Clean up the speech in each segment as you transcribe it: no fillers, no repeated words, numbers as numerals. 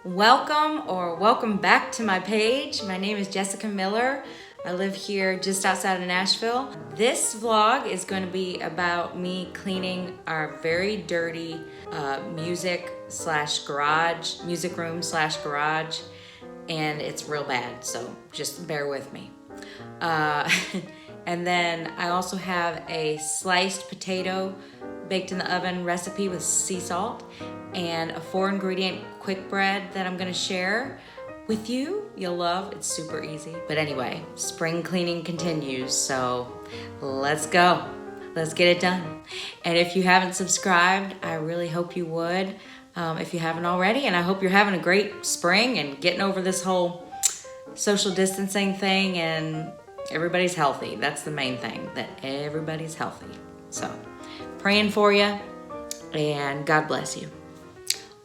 Welcome back to my page. My name is Jessica Miller. I live here just outside of Nashville. This vlog is going to be about me cleaning our very dirty music room slash garage, and it's real bad, so just bear with me. And then I also have a sliced potato baked in the oven recipe with sea salt and a 4-ingredient quick bread that I'm gonna share with you. You'll love. It's super easy. But anyway, spring cleaning continues, so let's go. Let's get it done. And if you haven't subscribed, I really hope you would if you haven't already. And I hope you're having a great spring and getting over this whole social distancing thing and everybody's healthy. That's the main thing, that everybody's healthy. So praying for you and God bless you.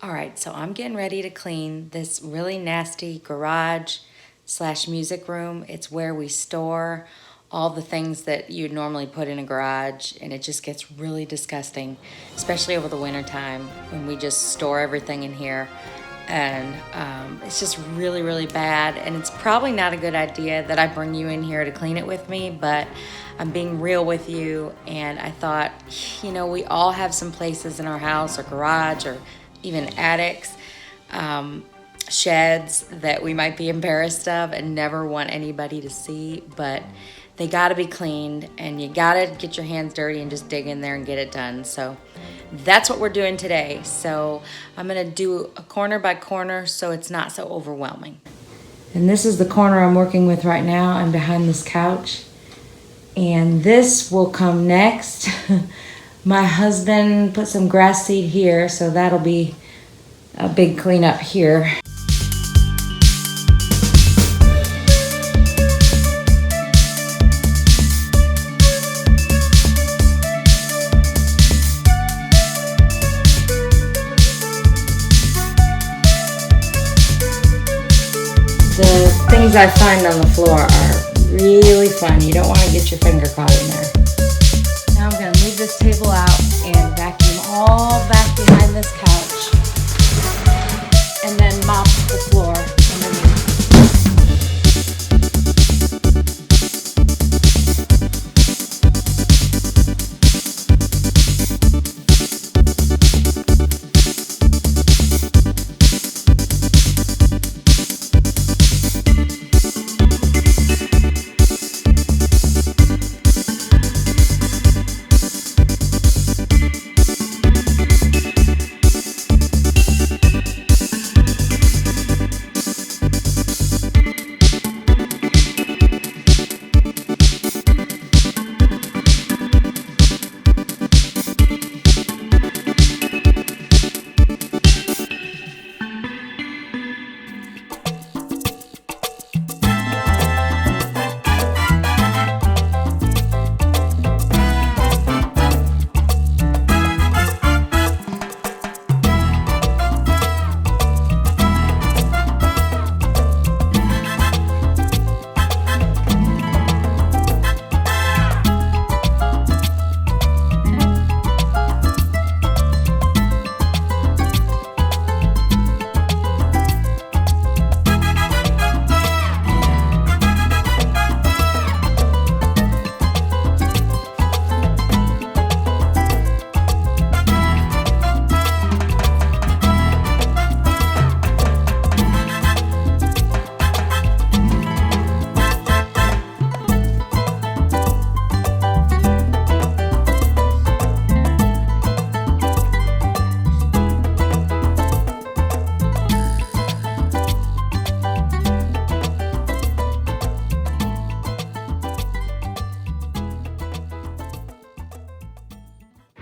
All right, so I'm getting ready to clean this really nasty garage slash music room. It's where we store all the things that you'd normally put in a garage, and it just gets really disgusting, especially over the winter time when we just store everything in here. And it's just really, really bad. And it's probably not a good idea that I bring you in here to clean it with me, but I'm being real with you. And I thought, we all have some places in our house or garage or even attics, sheds that we might be embarrassed of and never want anybody to see, but they gotta be cleaned and you gotta get your hands dirty and just dig in there and get it done. So that's what we're doing today. So I'm gonna do a corner by corner so it's not so overwhelming. And this is the corner I'm working with right now. I'm behind this couch. And this will come next. My husband put some grass seed here, so that'll be a big cleanup here. The things I find on the floor are really fun. You don't want to get your finger caught in there. Now I'm going to move this table out and vacuum all back behind this couch. And then mop the floor underneath.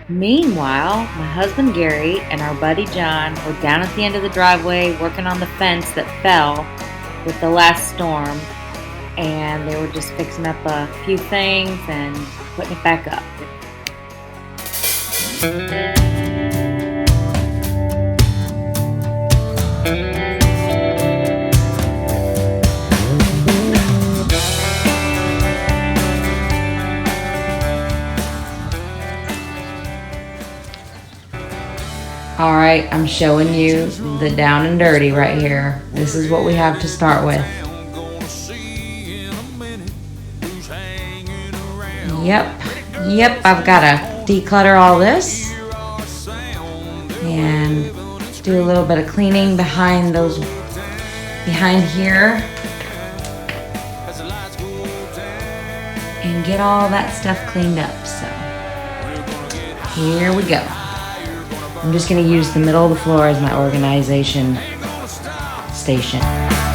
Meanwhile, my husband Gary and our buddy John were down at the end of the driveway working on the fence that fell with the last storm, and they were just fixing up a few things and putting it back up. All right, I'm showing you the down and dirty right here. This is what we have to start with. Yep, I've got to declutter all this and do a little bit of cleaning behind here and get all that stuff cleaned up. So here we go. I'm just going to use the middle of the floor as my organization station.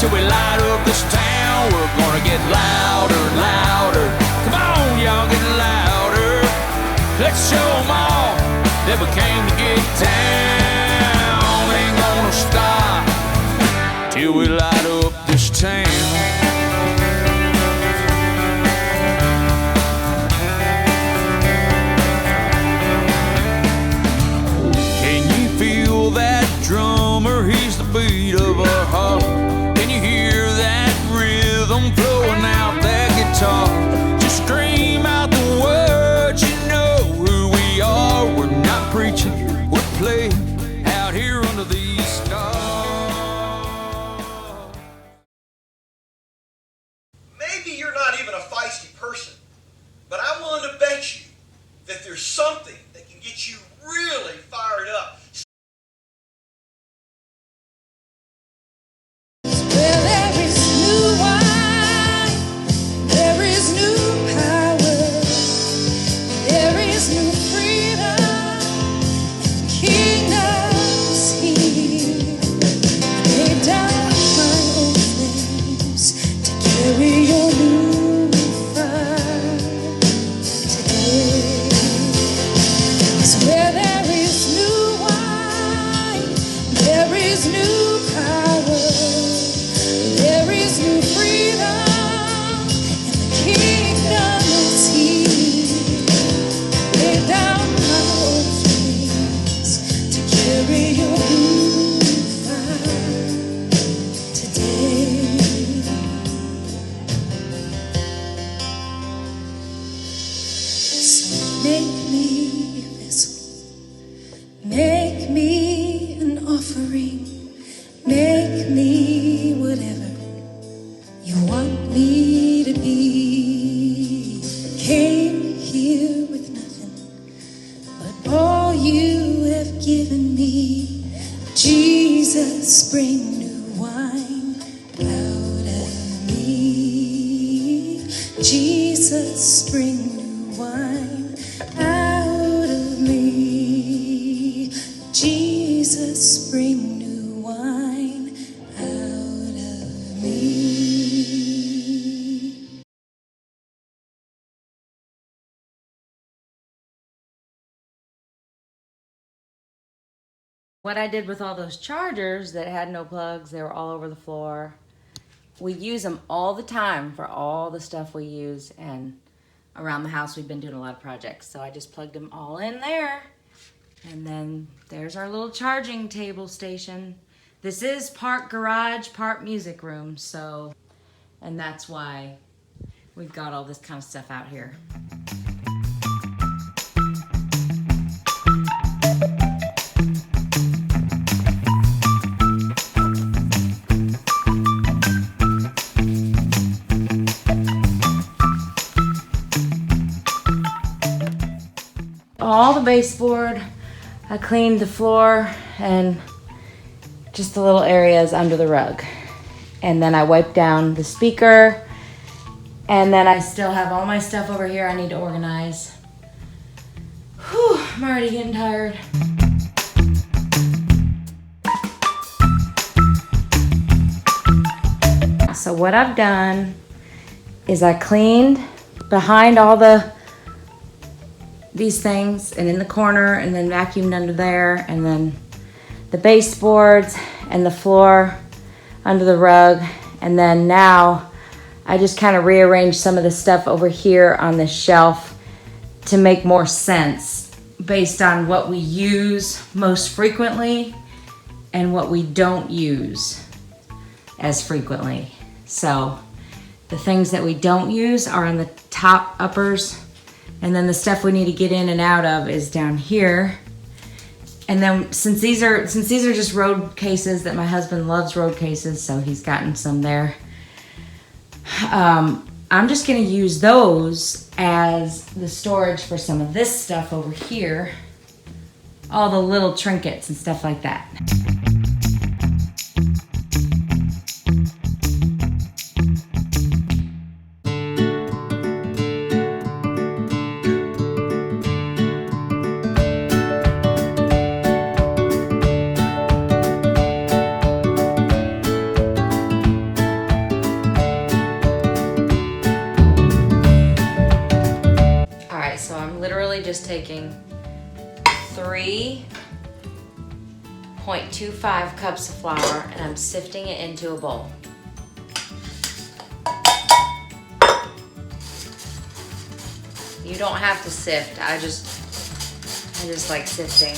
Till we light up this town, we're gonna get louder and louder. Come on, y'all, get louder. Let's show them all that we came to get down. Ain't gonna stop till we light up this town. Drummer, he's the beat of our heart. Can you hear that rhythm flowing out that guitar? Just scream out the words, you know who we are. We're not preaching, we're playing out here under these stars. Maybe you're not even a feisty person, but I'm willing to bet you that there's something that can get you really fired up. Make me an offering. Make me whatever you want me to be. Came here with nothing but all you have given me. Jesus, bring new wine out of me. Jesus, bring new wine out of me. Jesus, bring new wine out of me. What I did with all those chargers that had no plugs, they were all over the floor. We use them all the time for all the stuff we use, and around the house we've been doing a lot of projects. So I just plugged them all in there. And then there's our little charging table station. This is part garage, part music room, so, and that's why we've got all this kind of stuff out here. All the baseboard, I cleaned the floor and just the little areas under the rug. And then I wiped down the speaker, and then I still have all my stuff over here I need to organize. Whew, I'm already getting tired. So what I've done is I cleaned behind all these things and in the corner, and then vacuumed under there, and then the baseboards and the floor under the rug. And then now I just kind of rearranged some of the stuff over here on this shelf to make more sense based on what we use most frequently and what we don't use as frequently. So the things that we don't use are on the top uppers, and then the stuff we need to get in and out of is down here. And then since these are just road cases that my husband loves road cases, so he's gotten some there. I'm just gonna use those as the storage for some of this stuff over here. All the little trinkets and stuff like that. So I'm literally just taking 3.25 cups of flour and I'm sifting it into a bowl. You don't have to sift. I just like sifting. I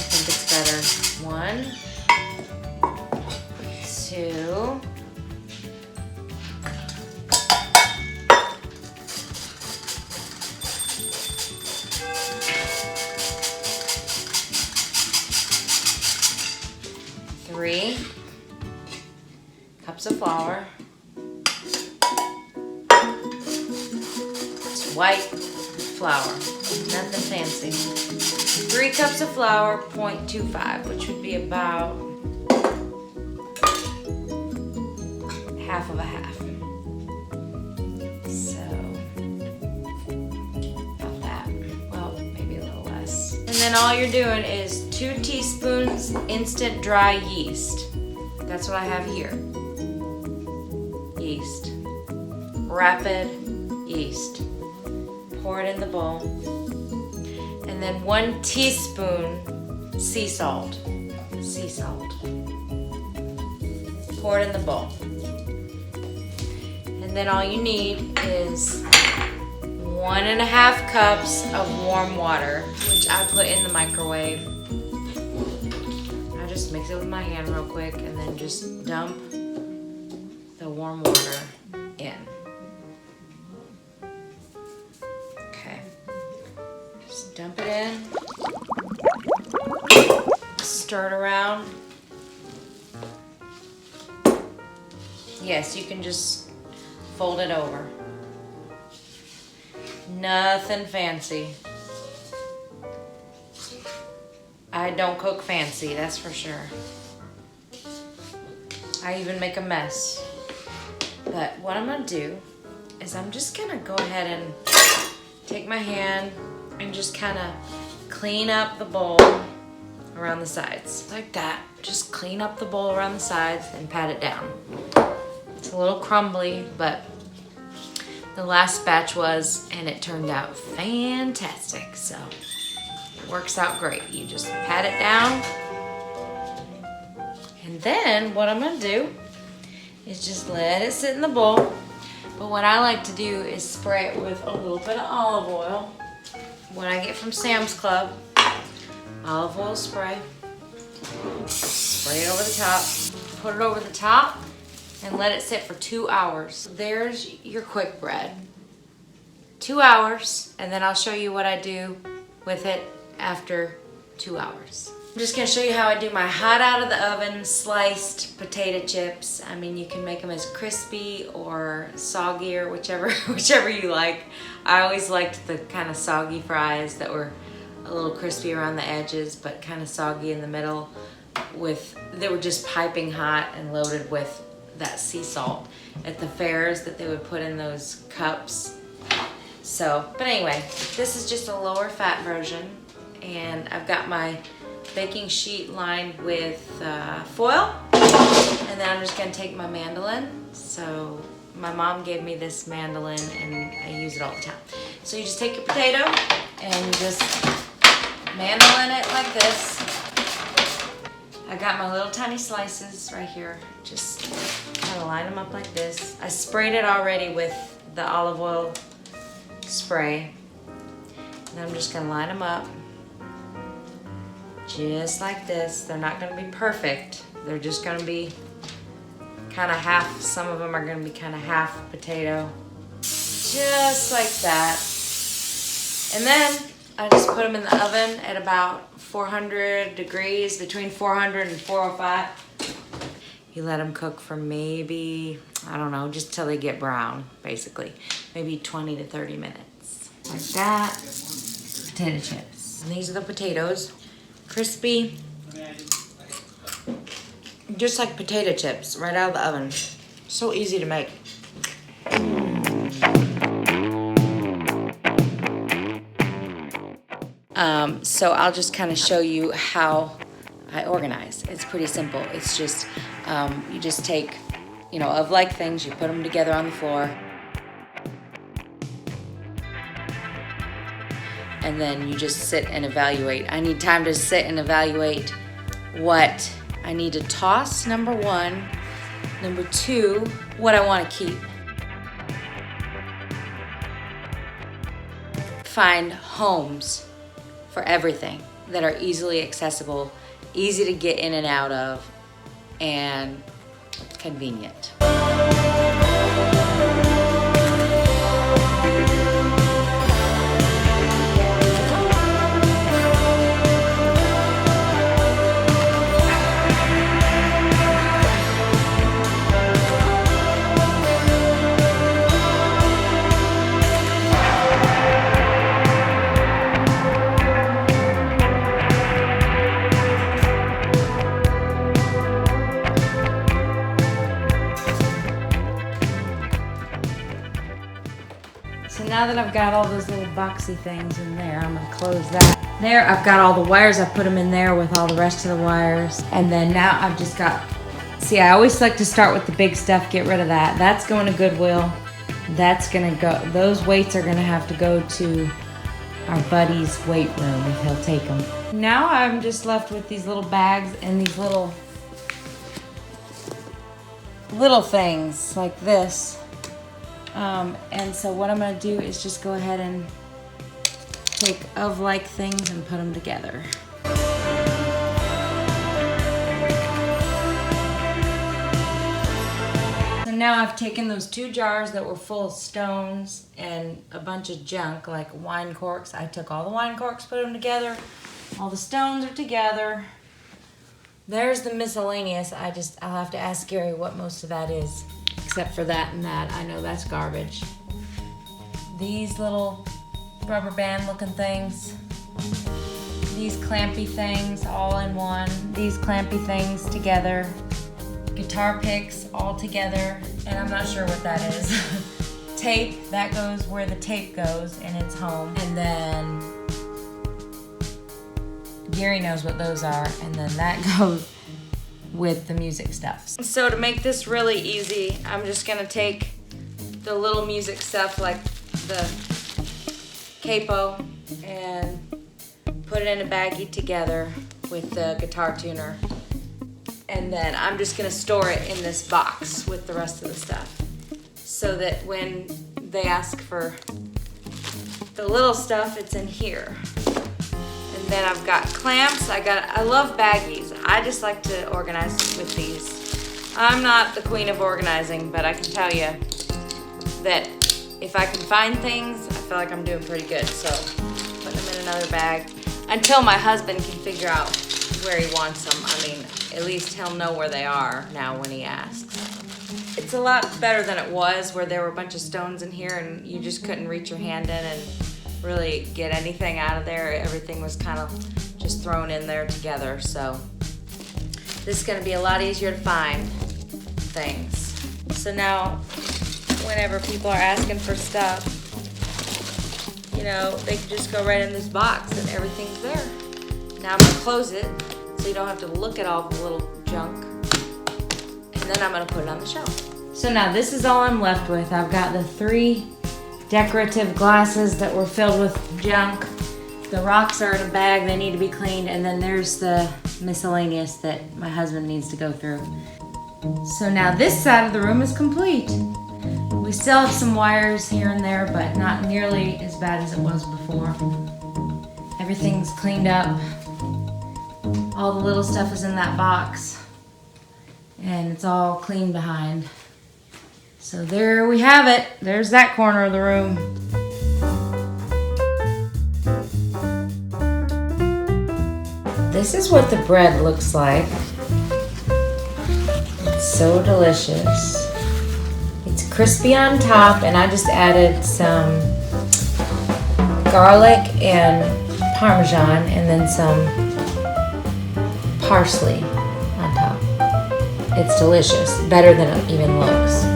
think it's better. 1, 2. 3 cups of flour. It's white flour, nothing fancy. 3 cups of flour, 0.25, which would be about half of a half. So, about that. Well, maybe a little less. And then all you're doing is 2 teaspoons instant dry yeast. That's what I have here. Yeast. Rapid yeast. Pour it in the bowl. And then 1 teaspoon sea salt. Sea salt. Pour it in the bowl. And then all you need is 1.5 cups of warm water, which I put in the microwave. I just mix it with my hand real quick and then just dump the warm water in. Okay. Just dump it in. Stir it around. Yes, you can just fold it over. Nothing fancy. I don't cook fancy, that's for sure. I even make a mess. But what I'm gonna do is I'm just gonna go ahead and take my hand and just kind of clean up the bowl around the sides. Like that. Just clean up the bowl around the sides and pat it down. It's a little crumbly, but the last batch was, and it turned out fantastic. So it works out great. You just pat it down. And then what I'm gonna do is just let it sit in the bowl. But what I like to do is spray it with a little bit of olive oil. What I get from Sam's Club, olive oil spray. Spray it over the top. Put it over the top and let it sit for 2 hours. There's your quick bread. 2 hours, and then I'll show you what I do with it after 2 hours. I'm just gonna show you how I do my hot out of the oven sliced potato chips. I mean, you can make them as crispy or soggy or whichever you like. I always liked the kind of soggy fries that were a little crispy around the edges, but kind of soggy in the middle. They were just piping hot and loaded with that sea salt at the fairs that they would put in those cups. So, but anyway, this is just a lower fat version, and I've got my baking sheet lined with foil, and then I'm just gonna take my mandolin. So my mom gave me this mandolin and I use it all the time. So you just take your potato and you just mandolin it like this. I got my little tiny slices right here. Just kind of line them up like this. I sprayed it already with the olive oil spray. And I'm just gonna line them up just like this. They're not gonna be perfect. They're just gonna be kind of half, some of them are gonna be kind of half potato. Just like that. And then I just put them in the oven at about 400 degrees, between 400 and 405. You let them cook for maybe, I don't know, just till they get brown, basically. Maybe 20 to 30 minutes. Like that. Potato chips. And these are the potatoes. Crispy. Just like potato chips, right out of the oven. So easy to make. So I'll just kind of show you how I organize. It's pretty simple. It's just, you just take, of like things, you put them together on the floor. And then you just sit and evaluate. I need time to sit and evaluate what I need to toss, number one. Number two, what I want to keep. Find homes for everything that are easily accessible, easy to get in and out of, and convenient. So now that I've got all those little boxy things in there, I'm gonna close that. There, I've got all the wires. I put them in there with all the rest of the wires. And then now I've just got, see, I always like to start with the big stuff, get rid of that. That's going to Goodwill. That's gonna go, those weights are gonna have to go to our buddy's weight room if he'll take them. Now I'm just left with these little bags and these little things like this. And so what I'm going to do is just go ahead and take of like things and put them together. So now I've taken those 2 jars that were full of stones and a bunch of junk like wine corks. I took all the wine corks, put them together. All the stones are together. There's the miscellaneous. I'll have to ask Gary what most of that is. Except for that and that. I know that's garbage. These little rubber band looking things. These clampy things all in one. These clampy things together. Guitar picks all together. And I'm not sure what that is. Tape, that goes where the tape goes in its home. And then Gary knows what those are. And then that goes with the music stuff. So to make this really easy, I'm just gonna take the little music stuff like the capo and put it in a baggie together with the guitar tuner. And then I'm just gonna store it in this box with the rest of the stuff so that when they ask for the little stuff, it's in here. And then I've got clamps. I love baggies. I just like to organize with these. I'm not the queen of organizing, but I can tell you that if I can find things, I feel like I'm doing pretty good. So put them in another bag until my husband can figure out where he wants them. I mean, at least he'll know where they are now when he asks. It's a lot better than it was where there were a bunch of stones in here and you just couldn't reach your hand in and really get anything out of there. Everything was kind of just thrown in there together. So this is going to be a lot easier to find things. So now whenever people are asking for stuff, they can just go right in this box and everything's there. Now I'm going to close it so you don't have to look at all the little junk. And then I'm going to put it on the shelf. So now this is all I'm left with. I've got the 3 decorative glasses that were filled with junk. The rocks are in a bag, they need to be cleaned, and then there's the miscellaneous that my husband needs to go through. So now this side of the room is complete. We still have some wires here and there, but not nearly as bad as it was before. Everything's cleaned up. All the little stuff is in that box, and it's all clean behind. So there we have it. There's that corner of the room. this is what the bread looks like. It's so delicious. It's crispy on top, and I just added some garlic and Parmesan and then some parsley on top. It's delicious, better than it even looks.